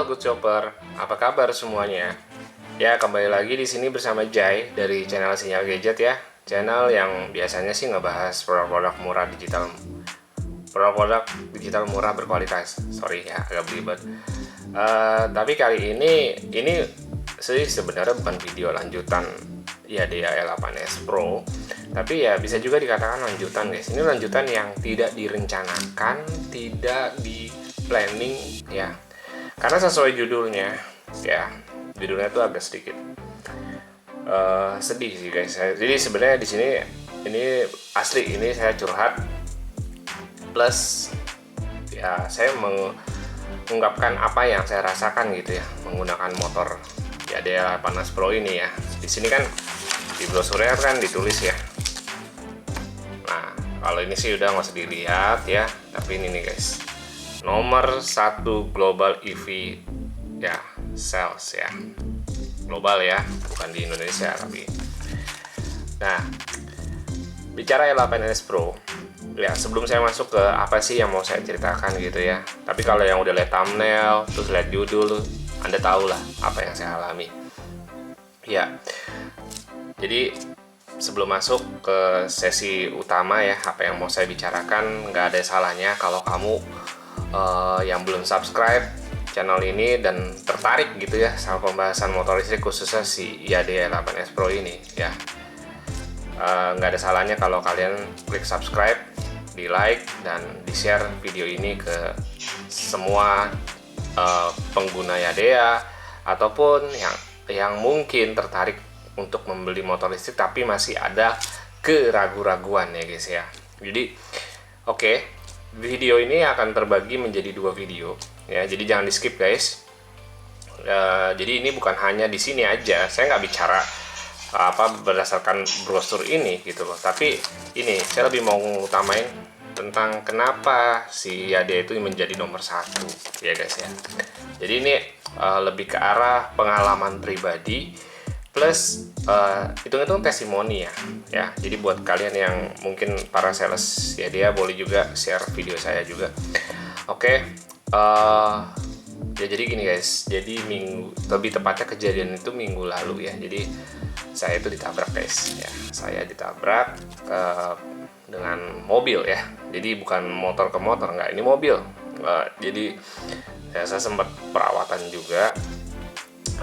Halo Good Chopper, apa kabar semuanya? Ya, kembali lagi di sini bersama Jai dari channel Sinyal Gadget ya. Channel yang biasanya sih ngebahas produk-produk digital murah berkualitas. Sorry ya, agak belibet. Tapi kali ini sih sebenarnya bukan video lanjutan ya L8s Pro, tapi ya bisa juga dikatakan lanjutan guys. Ini lanjutan yang tidak direncanakan, tidak di planning ya. Karena sesuai judulnya, ya judulnya tuh agak sedikit sedih sih guys. Jadi sebenarnya di sini ini asli, ini saya curhat. Plus ya saya mengungkapkan apa yang saya rasakan gitu ya menggunakan motor ya L8s Pro ini ya. Di sini kan di brosurnya kan ditulis ya. Nah kalau ini sih udah nggak usah dilihat ya. Tapi ini nih guys, nomor 1 global EV ya sales ya, global ya, bukan di Indonesia tapi. Nah bicara L8s Pro ya, sebelum saya masuk ke apa sih yang mau saya ceritakan gitu ya, tapi kalau yang udah lihat thumbnail terus lihat judul, Anda tahu lah apa yang saya alami ya. Jadi sebelum masuk ke sesi utama ya, apa yang mau saya bicarakan, nggak ada salahnya kalau kamu yang belum subscribe channel ini dan tertarik gitu ya sama pembahasan motor listrik, khususnya si L8s Pro ini ya. Nggak ada salahnya kalau kalian klik subscribe, di like, dan di share video ini ke semua pengguna Yadea ataupun yang mungkin tertarik untuk membeli motor listrik tapi masih ada keraguan-raguan ya guys ya. Jadi oke, video ini akan terbagi menjadi 2 video ya, jadi jangan di skip guys. Jadi ini bukan hanya di sini aja, saya nggak bicara berdasarkan brosur ini gitu loh, tapi ini saya lebih mau utamain tentang kenapa si Yadea itu menjadi nomor 1 ya guys ya. Jadi ini lebih ke arah pengalaman pribadi plus hitung-hitung testimoni ya. Jadi buat kalian yang mungkin para sales Yadea boleh juga share video saya juga. Oke. Ya jadi gini guys, jadi lebih tepatnya kejadian itu minggu lalu ya. Jadi saya itu ditabrak guys ya, saya ditabrak dengan mobil ya. Jadi bukan motor ke motor, enggak, ini mobil. Jadi saya sempat perawatan juga.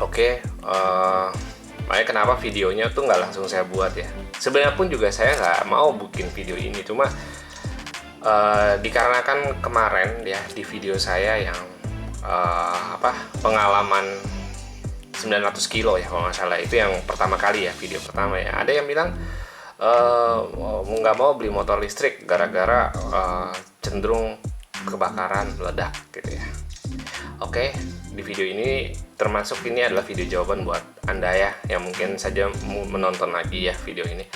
Oke, makanya kenapa videonya tuh nggak langsung saya buat ya. Sebenarnya pun juga saya nggak mau bikin video ini, cuma dikarenakan kemarin ya di video saya yang pengalaman 900 kilo ya kalau nggak salah, itu yang pertama kali ya, video pertama ya. Ada yang bilang nggak mau beli motor listrik gara-gara cenderung kebakaran, meledak gitu ya. Oke, di video ini termasuk ini adalah video jawaban buat Anda ya yang mungkin saja menonton lagi ya video ini.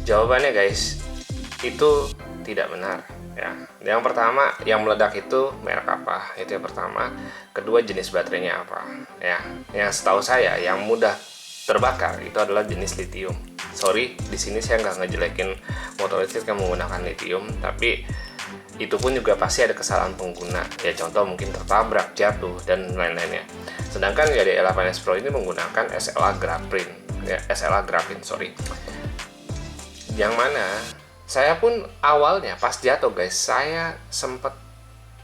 Jawabannya guys, itu tidak benar ya. Yang pertama, yang meledak itu merek apa? Itu yang pertama. Kedua, jenis baterainya apa? Ya, yang setahu saya yang mudah terbakar itu adalah jenis lithium. Sorry, di sini saya nggak ngejelekin motor listrik yang menggunakan lithium, tapi itu pun juga pasti ada kesalahan pengguna ya, contoh mungkin tertabrak, jatuh, dan lain-lainnya. Sedangkan ya di L8s Pro ini menggunakan SLA Graphene sorry, yang mana saya pun awalnya pas jatuh guys, saya sempat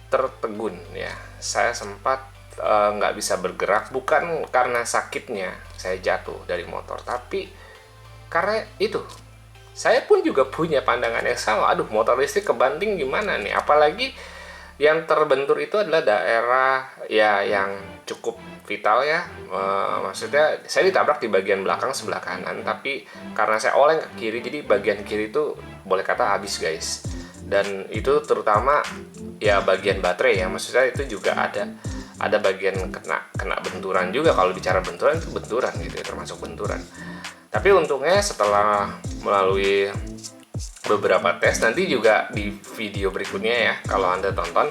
tertegun ya, saya sempat nggak bisa bergerak, bukan karena sakitnya saya jatuh dari motor, tapi karena itu saya pun juga punya pandangan yang sama. Aduh, motor listrik kebanting gimana nih? Apalagi yang terbentur itu adalah daerah ya yang cukup vital ya. Maksudnya saya ditabrak di bagian belakang sebelah kanan, tapi karena saya oleng ke kiri, jadi bagian kiri itu boleh kata habis guys. Dan itu terutama ya bagian baterai ya. Maksudnya itu juga ada bagian kena benturan juga. Kalau bicara benturan itu benturan gitu ya, termasuk benturan. Tapi untungnya setelah melalui beberapa tes, nanti juga di video berikutnya ya kalau Anda tonton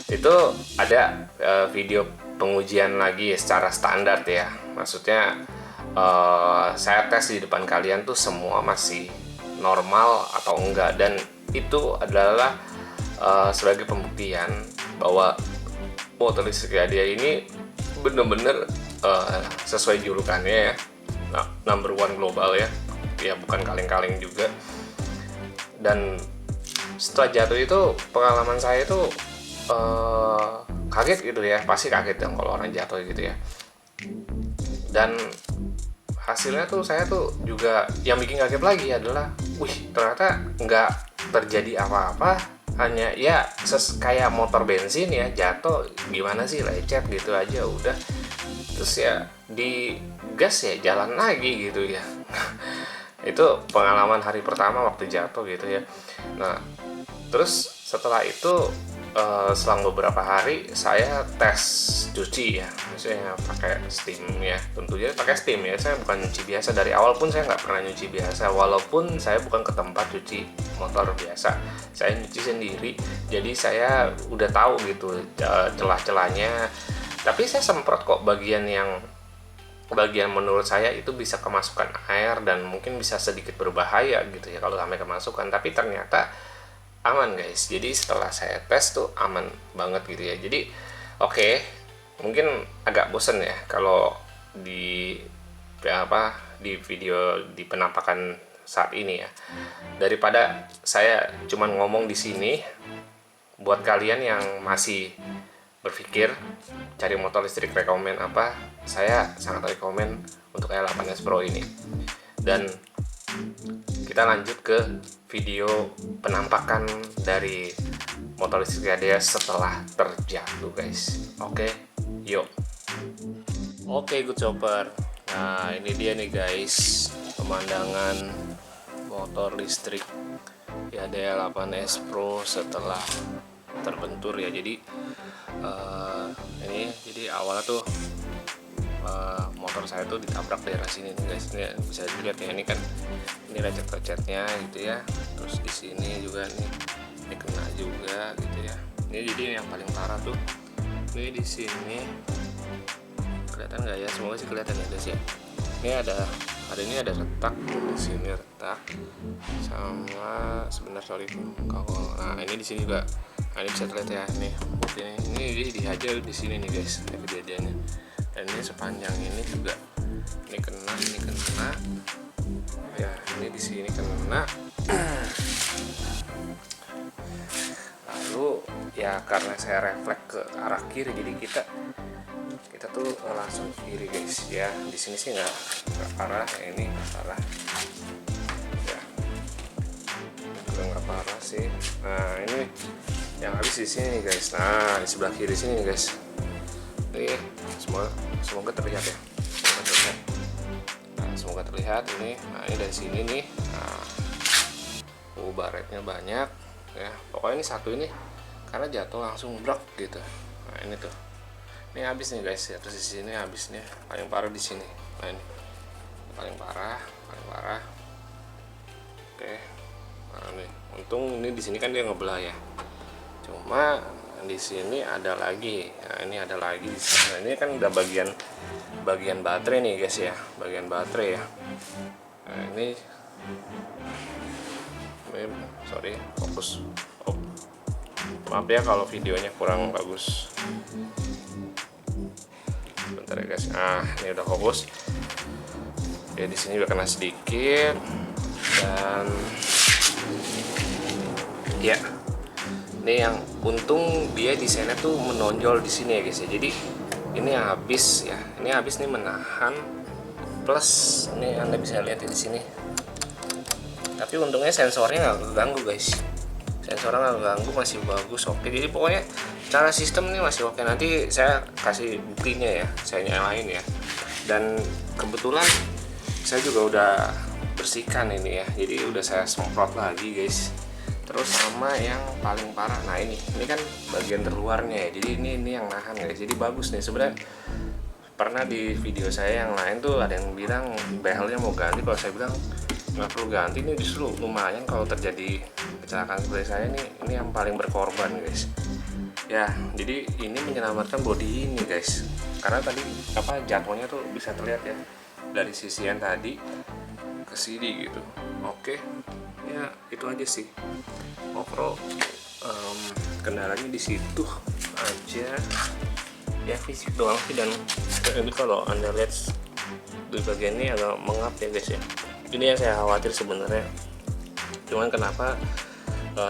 itu ada video pengujian lagi secara standar ya. Maksudnya saya tes di depan kalian tuh semua masih normal atau enggak, dan itu adalah sebagai pembuktian bahwa motor listrik Yadea ini bener-bener sesuai julukannya ya, number one global ya, ya bukan kaleng-kaleng juga. Dan setelah jatuh itu pengalaman saya itu kaget gitu ya, pasti kaget dong kalau orang jatuh gitu ya. Dan hasilnya tuh saya tuh juga yang bikin kaget lagi adalah, wih ternyata nggak terjadi apa-apa, hanya ya kayak motor bensin ya, jatuh gimana sih, lecet gitu aja udah, terus ya di gas ya jalan lagi gitu ya. Itu pengalaman hari pertama waktu jatuh gitu ya. Nah terus setelah itu selang beberapa hari saya tes cuci ya, maksudnya pakai steam ya, tentunya pakai steam ya, saya bukan nyuci biasa. Dari awal pun saya nggak pernah nyuci biasa, walaupun saya bukan ke tempat cuci motor biasa, saya nyuci sendiri, jadi saya udah tahu gitu celah-celahnya. Tapi saya semprot kok bagian menurut saya itu bisa kemasukan air dan mungkin bisa sedikit berbahaya gitu ya kalau sampai kemasukan, tapi ternyata aman guys. Jadi setelah saya tes tuh aman banget gitu ya. Jadi oke, mungkin agak bosen ya kalau di video di penampakan saat ini ya. Daripada saya cuman ngomong di sini, buat kalian yang masih berpikir cari motor listrik rekomen apa, saya sangat rekomen untuk L8S Pro ini. Dan kita lanjut ke video penampakan dari motor listrik dia setelah terjatuh guys. Oke, yuk. Oke, good chopper. Nah ini dia nih guys, pemandangan motor listrik ya L8S Pro setelah terbentur ya. Jadi ini jadi awalnya tuh motor saya tuh ditabrak daerah sini nih guys. Ini bisa dilihat ya, ini kan ini lecet-lecetnya gitu ya. Terus di sini juga nih ini kena juga gitu ya. Ini jadi yang paling parah tuh ini di sini, kelihatan nggak ya? Semoga sih kelihatan ya guys ya. Ini ada ini ada retak di sini, retak sama sebentar kalau nah ini di sini juga. Nah, ini bisa terlihat ya nih. Ini dihajar di sini nih guys, ini kejadiannya. Dan ini sepanjang ini juga ini kena ya, ini di sini kena. Lalu ya karena saya refleks ke arah kiri, jadi kita tuh langsung kiri guys ya. Di sini sih nggak parah ya, ini nggak parah ya, nggak parah sih. Nah ini yang habis di sini nih guys. Nah di sebelah kiri sini nih guys. Ini semoga terlihat ya. Semoga terlihat ini. Nah ini dari sini nih. Nah, baretnya banyak ya. Pokoknya ini satu ini karena jatuh langsung brok gitu. Nah ini tuh. Ini habis nih guys ya. Terus di sini habisnya paling parah di sini. Nah ini paling parah. Oke. Nah nih. Untung ini di sini kan dia ngebelah ya. Cuma di sini ada lagi. Nah ini ada lagi. Nah ini kan udah bagian baterai nih guys ya, bagian baterai ya. Nah ini sorry fokus. Maaf ya kalau videonya kurang bagus. Bentar ya guys. Nah ini udah fokus. Ya di sini udah kena sedikit dan ya. Ini yang untung dia desainnya tuh menonjol di sini ya guys ya. Jadi ini habis ya. Ini habis nih menahan, plus ini Anda bisa lihat di sini. Tapi untungnya sensornya nggak keganggu guys. Sensornya nggak keganggu, masih bagus. Oke, jadi pokoknya cara sistem ini masih oke. Nanti saya kasih buktinya ya, saya nyalain ya. Dan kebetulan saya juga udah bersihkan ini ya. Jadi udah saya semprot lagi guys. Terus sama yang paling parah, nah ini kan bagian terluarnya ya. Jadi ini yang nahan guys. Jadi bagus nih sebenarnya. Pernah di video saya yang lain tuh ada yang bilang behelnya mau ganti. Kalau saya bilang nggak perlu ganti, ini justru lumayan kalau terjadi kecelakaan seperti saya nih. Ini yang paling berkorban guys. Ya, jadi ini menyelamatkan bodi ini guys. Karena tadi jatuhnya tuh bisa terlihat ya dari sisi yang tadi ke sini gitu. Oke. Ya itu aja sih. Overall kendalanya di situ aja. ya fisik doang sih. Dan ini kalau Anda lihat di bagian ini agak mengap ya guys ya. Ini yang saya khawatir sebenarnya. Cuman kenapa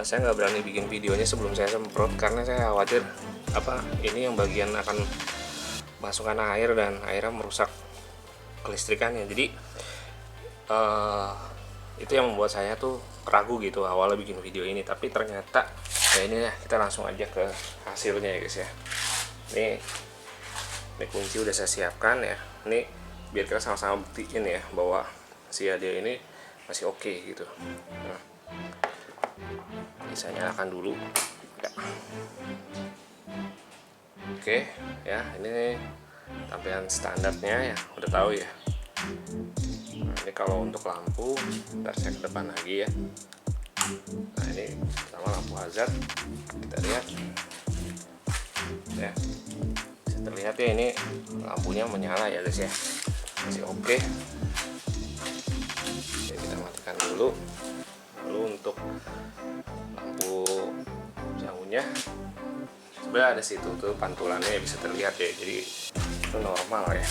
saya nggak berani bikin videonya sebelum saya semprot, karena saya khawatir ini yang bagian akan masukkan air dan airnya merusak kelistrikannya. Jadi itu yang membuat saya tuh ragu gitu awalnya bikin video ini. Tapi ternyata ya ini ya, kita langsung aja ke hasilnya ya guys ya. Ini kunci udah saya siapkan ya. Ini biar kita sama-sama buktiin ya bahwa si hadiah ini masih oke gitu. Nah, ini saya nyalakan dulu ya. Oke ya, ini tampilan standarnya ya, udah tahu ya. Nah, ini kalau untuk lampu, ntar saya ke depan lagi ya. Nah, ini pertama lampu hazard, kita lihat ya. Bisa terlihat ya, ini lampunya menyala ya guys ya, masih oke. Oke, kita matikan dulu. Lalu untuk lampu jauhnya sebenarnya ada situ tuh pantulannya ya, bisa terlihat ya, jadi itu normal ya.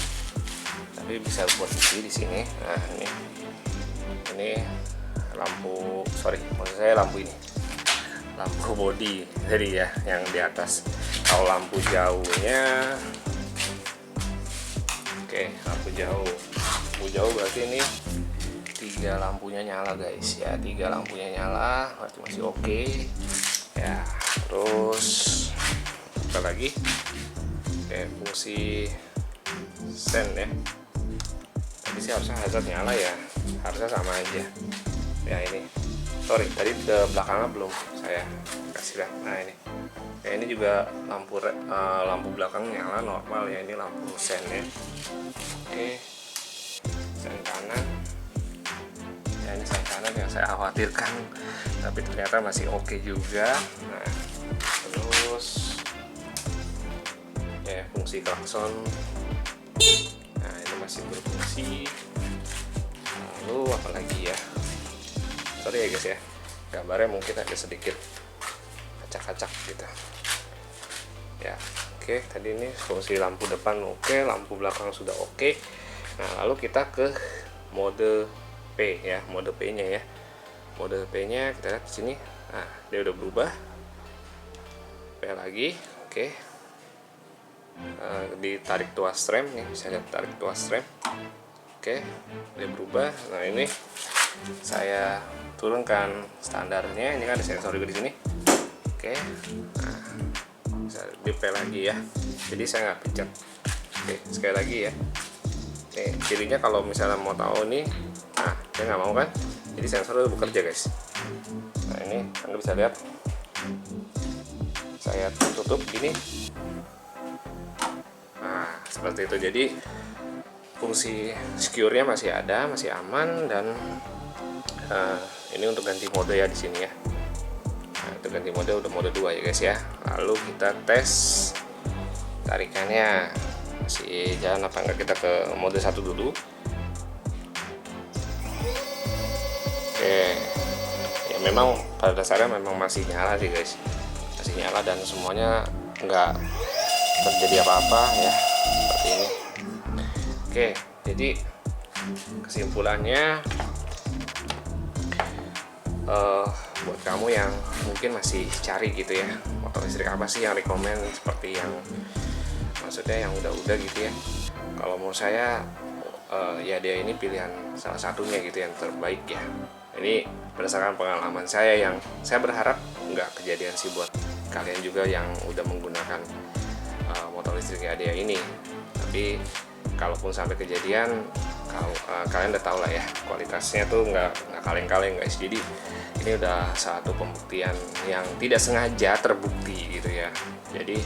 Tapi bisa buat di sini. Nah, ini lampu, maksud saya lampu ini, lampu body jadi ya, yang di atas. Kalau lampu jauhnya, oke, lampu jauh berarti ini 3 lampunya nyala guys ya, 3 lampunya nyala berarti masih oke ya. Terus apa lagi, fungsi sen ya, tadi sih harusnya hazard nyala ya, harusnya sama aja ya. Ini tadi ke belakangnya belum saya kasih lihat. Nah ini juga lampu belakang nyala normal ya, ini lampu sen ya. Oke, sen kanan ya, ini sen kanan yang saya khawatirkan, tapi ternyata masih oke juga. Nah, terus ya fungsi klakson, nah ini masih berfungsi. Lalu apa lagi ya, sorry ya guys ya, gambarnya mungkin ada sedikit acak-acak gitu ya. Oke, tadi ini fungsi lampu depan oke, lampu belakang sudah oke. Nah, lalu kita ke mode P ya, mode P nya ya. Mode P nya kita lihat di sini. Nah, dia udah berubah. P lagi, oke. Ditarik tuas rem nih, bisa lihat tarik tuas rem. Oke, dia berubah. Nah, ini saya turunkan standarnya. Ini kan ada sensor juga di sini. Oke, nah, bisa di P lagi ya. Jadi saya nggak pencet. Oke, sekali lagi ya. Nih, cirinya kalau misalnya mau tahu nih, nah saya nggak mau kan, jadi sensor udah bekerja guys. Nah, ini Anda bisa lihat, saya tutup gini. Nah, seperti itu. Jadi fungsi secure-nya masih ada, masih aman. Dan ini untuk ganti mode ya di sini ya. Nah, untuk ganti mode udah mode 2 ya guys ya. Lalu kita tes tarikannya masih jalan apa enggak, kita ke mode 1 dulu. Oke ya, memang pada dasarnya memang masih nyala sih guys, masih nyala dan semuanya enggak terjadi apa-apa ya, seperti ini. Oke, jadi kesimpulannya buat kamu yang mungkin masih cari gitu ya, motor listrik apa sih yang rekomend, seperti yang maksudnya yang udah gitu ya. Kalau menurut saya ya dia ini pilihan salah satunya gitu, yang terbaik ya. Ini berdasarkan pengalaman saya, yang saya berharap nggak kejadian sih buat kalian juga yang udah menggunakan motor listrik dia ini. Tapi kalaupun sampai kejadian, kalian udah tahu lah ya, kualitasnya tuh nggak kaleng-kaleng guys. Jadi ini udah satu pembuktian yang tidak sengaja terbukti gitu ya. Jadi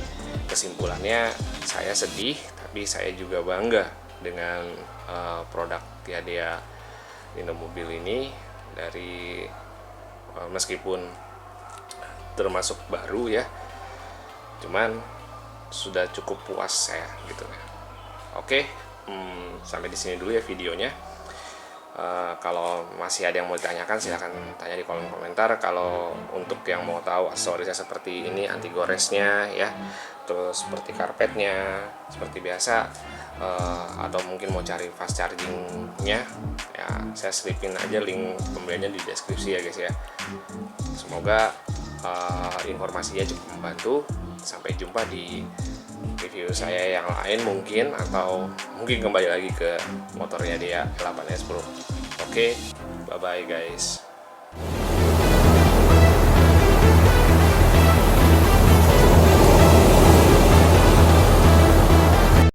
kesimpulannya, saya sedih tapi saya juga bangga dengan produk Tiadea Nino Mobil ini. Dari meskipun termasuk baru ya, cuman sudah cukup puas saya gitu ya. Oke, sampai di sini dulu ya videonya. Kalau masih ada yang mau ditanyakan silahkan tanya di kolom komentar. Kalau untuk yang mau tahu aksesorisnya seperti ini, anti goresnya ya, terus seperti karpetnya seperti biasa, atau mungkin mau cari fast chargingnya ya, saya selipin aja link pembeliannya di deskripsi ya guys ya. Semoga informasinya cukup membantu. Sampai jumpa di review saya yang lain mungkin, atau mungkin kembali lagi ke motornya dia 8S Pro. Oke, bye bye guys.